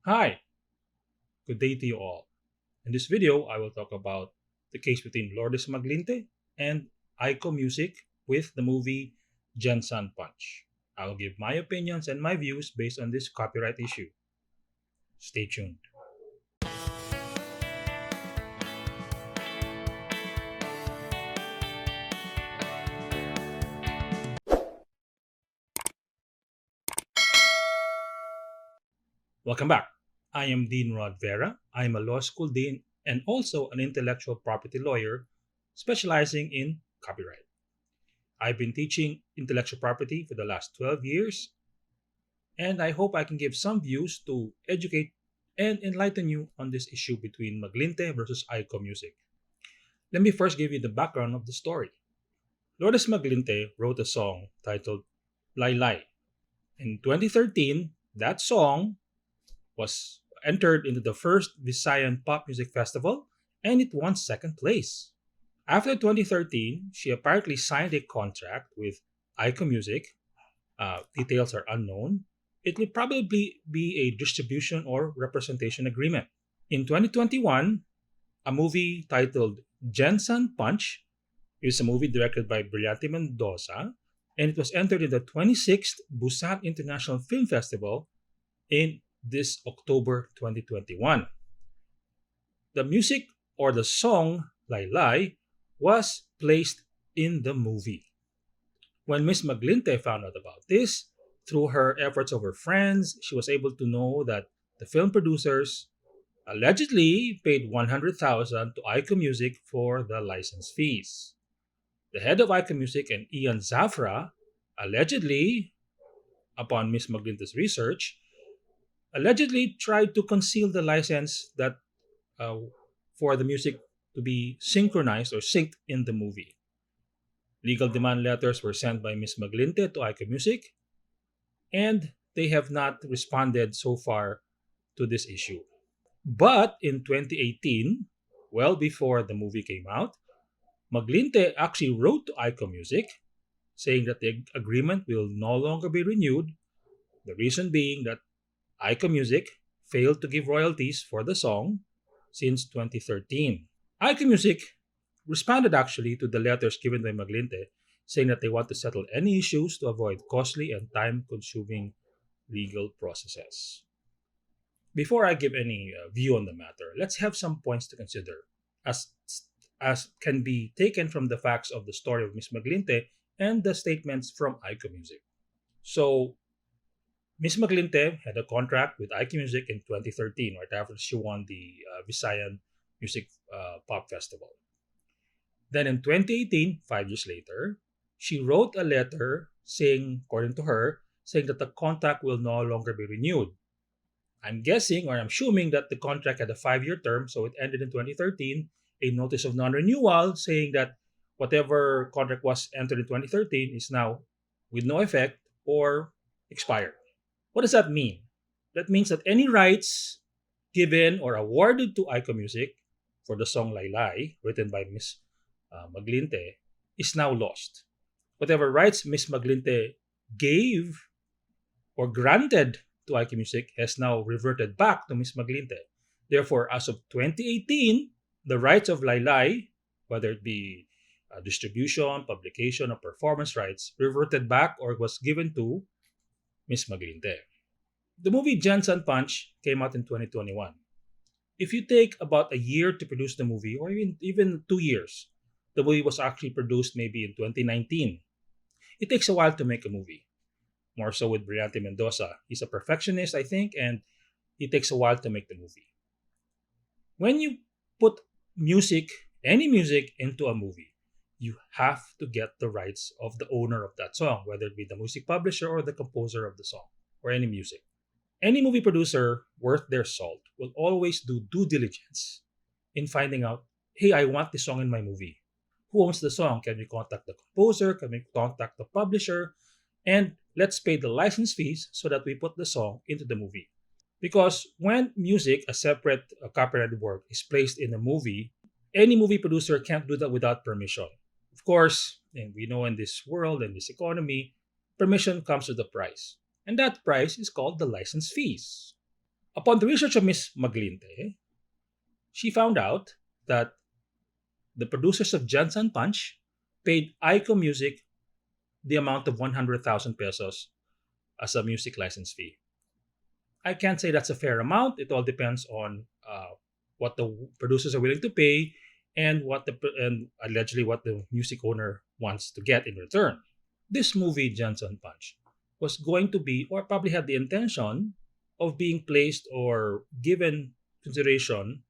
Hi, good day to you all. In this video, I will talk about the case between Lourdes Maglinte and ICO Music with the movie Gensan Punch. I will give my opinions and my views based on this copyright issue. Stay tuned. Welcome back. I am Dean Rod Vera. I am a law school dean and also an intellectual property lawyer specializing in copyright. I've been teaching intellectual property for the last 12 years and I hope I can give some views to educate and enlighten you on this issue between Maglinte versus ICO Music. Let me first give you the background of the story. Lourdes Maglinte wrote a song titled Laylay. In 2013, that song was entered into the first Visayan Pop Music Festival and it won second place. After 2013, she apparently signed a contract with ICO Music. Details are unknown. It will probably be a distribution or representation agreement. In 2021, a movie titled Gensan Punch is a movie directed by Brillante Mendoza, and it was entered in the 26th Busan International Film Festival in this October 2021. The music or the song Laylay was placed in the movie. When Miss Maglinte found out about this, through her efforts of her friends, she was able to know that the film producers allegedly paid 100,000 to ICO Music for the license fees. The head of ICO Music and Ian Zafra allegedly, upon Miss Maglinte's research, allegedly tried to conceal the license that uh, for the music to be synchronized or synced in the movie. Legal demand letters were sent by Miss Maglinte to ICO Music, and they have not responded so far to this issue. But in 2018, well before the movie came out, Maglinte actually wrote to ICO Music saying that the agreement will no longer be renewed. The reason being that ICO Music failed to give royalties for the song since 2013. ICO Music responded actually to the letters given by Maglinte saying that they want to settle any issues to avoid costly and time consuming legal processes. Before I give any view on the matter, let's have some points to consider as as can be taken from the facts of the story of Miss Maglinte and the statements from ICO Music. So, Miss Maglinte had a contract with ICO Music in 2013, right after she won the Visayan Music Pop Festival. Then in 2018, 5 years later, she wrote a letter saying, according to her, saying that the contract will no longer be renewed. I'm guessing or I'm assuming that the contract had a 5 year term, so it ended in 2013. A notice of non renewal saying that whatever contract was entered in 2013 is now with no effect or expired. What does that mean? That means that any rights given or awarded to ICO Music for the song Laylay, written by Miss Maglinte, is now lost. Whatever rights Miss Maglinte gave or granted to IQ Music has now reverted back to Miss Maglinte. Therefore, as of 2018, the rights of Laylay, whether it be distribution, publication, or performance rights, reverted back or was given to Miss Maglinte. The movie Gensan Punch came out in 2021. If you take about a year to produce the movie, or even 2 years, the movie was actually produced maybe in 2019. It takes a while to make a movie. More so with Brillante Mendoza. He's a perfectionist, I think, and it takes a while to make the movie. When you put music, any music, into a movie, you have to get the rights of the owner of that song, whether it be the music publisher or the composer of the song or any music. Any movie producer worth their salt will always do due diligence in finding out, hey, I want this song in my movie. Who owns the song? Can we contact the composer? Can we contact the publisher? And let's pay the license fees so that we put the song into the movie. Because when music, a separate copyrighted work, is placed in a movie, any movie producer can't do that without permission. Of course, and we know in this world and this economy, permission comes with a price. And that price is called the license fees. Upon the research of Miss Maglinte, she found out that the producers of Gensan Punch paid ICO Music the amount of 100,000 pesos as a music license fee. I can't say that's a fair amount. It all depends on what the producers are willing to pay and and allegedly what the music owner wants to get in return. This movie, Johnson Punch, was going to be, or probably had the intention of being placed or given consideration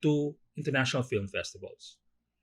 to international film festivals.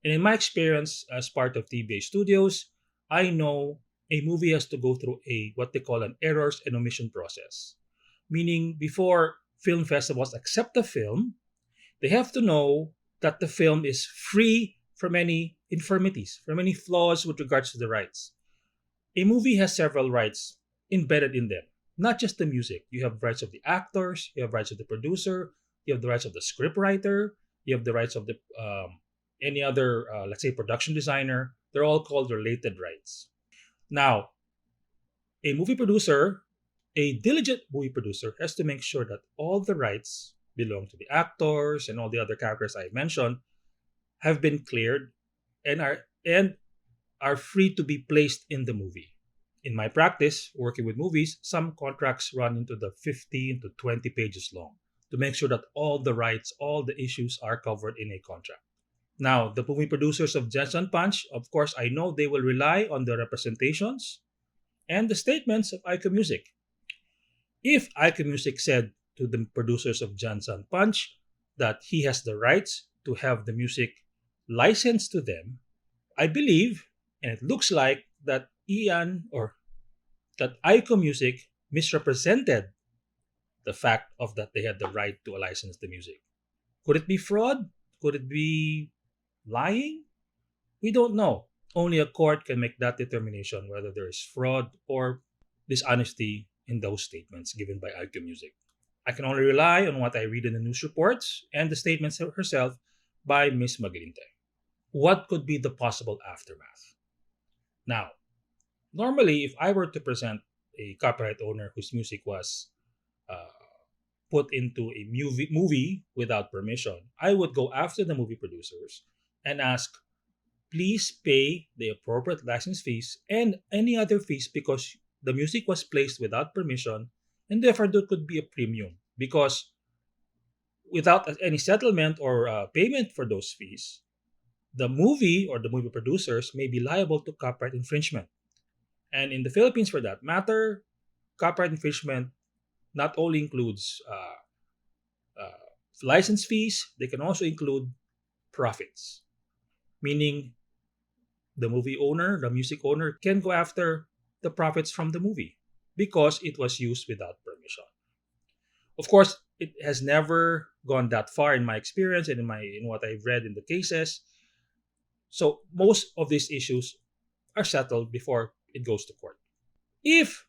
And in my experience as part of TBA Studios, I know a movie has to go through a what they call an errors and omission process. Meaning before film festivals accept the film, they have to know that the film is free from any infirmities, from any flaws with regards to the rights. A movie has several rights embedded in them, not just the music. You have rights of the actors, you have rights of the producer, you have the rights of the scriptwriter, you have the rights of the any other, let's say, production designer. They're all called related rights. Now, a movie producer, a diligent movie producer, has to make sure that all the rights belong to the actors and all the other characters I mentioned have been cleared and are free to be placed in the movie. In my practice, working with movies, some contracts run into the 15 to 20 pages long to make sure that all the rights, all the issues are covered in a contract. Now, the movie producers of Gensan Punch, of course, I know they will rely on the representations and the statements of ICO Music. If ICO Music said to the producers of Gensan Punch that he has the rights to have the music licensed to them, I believe, and it looks like that Ian or that ICO Music misrepresented the fact of that they had the right to license the music. Could it be fraud? Could it be lying? We don't know. Only a court can make that determination whether there is fraud or dishonesty in those statements given by ICO Music. I can only rely on what I read in the news reports and the statements herself by Ms. Maglinte. What could be the possible aftermath? Now, normally, if I were to present a copyright owner whose music was uh, put into a movie without permission, I would go after the movie producers and ask, please pay the appropriate license fees and any other fees because the music was placed without permission and therefore there could be a premium because without any settlement or payment for those fees, the movie or the movie producers may be liable to copyright infringement. And in the Philippines, for that matter, copyright infringement not only includes license fees, they can also include profits, meaning the movie owner, the music owner, can go after the profits from the movie because it was used without permission. Of course, it has never gone that far in my experience and in what I've read in the cases. So most of these issues are settled before it goes to court. If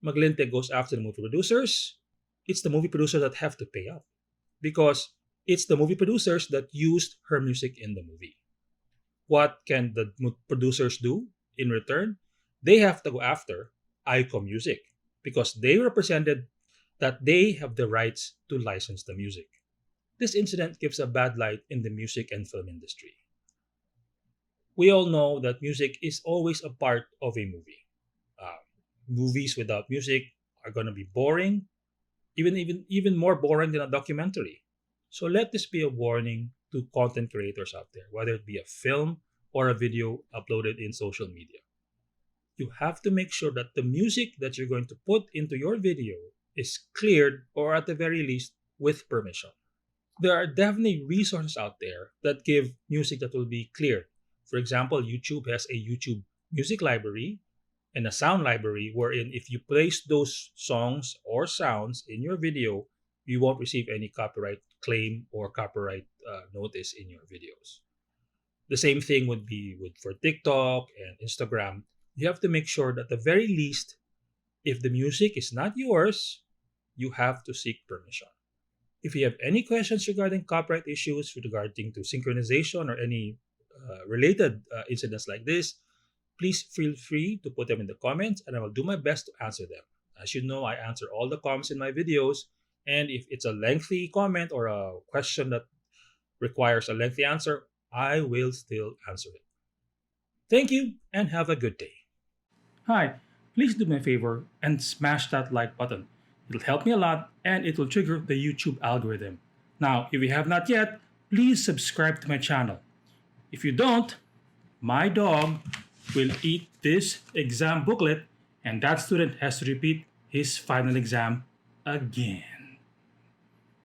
Maglinte goes after the movie producers, it's the movie producers that have to pay up because it's the movie producers that used her music in the movie. What can the producers do in return? They have to go after ICO Music because they represented that they have the rights to license the music. This incident gives a bad light in the music and film industry. We all know that music is always a part of a movie. Uh, Movies without music are going to be boring, even more boring than a documentary. So let this be a warning to content creators out there, whether it be a film or a video uploaded in social media. You have to make sure that the music that you're going to put into your video is cleared or at the very least with permission. There are definitely resources out there that give music that will be cleared. For example, YouTube has a YouTube music library and a sound library wherein if you place those songs or sounds in your video, you won't receive any copyright claim or copyright notice in your videos. The same thing would be for TikTok and Instagram. You have to make sure that at the very least, if the music is not yours, you have to seek permission. If you have any questions regarding copyright issues regarding to synchronization or any related incidents like this, please feel free to put them in the comments and I will do my best to answer them. As you know, I answer all the comments in my videos And if it's a lengthy comment or a question that requires a lengthy answer, I will still answer it. Thank you and have a good day. Hi, please do me a favor and smash that like button. It'll help me a lot and it will trigger the YouTube algorithm. Now, if you have not yet, please subscribe to my channel. If you don't, my dog will eat this exam booklet and that student has to repeat his final exam again.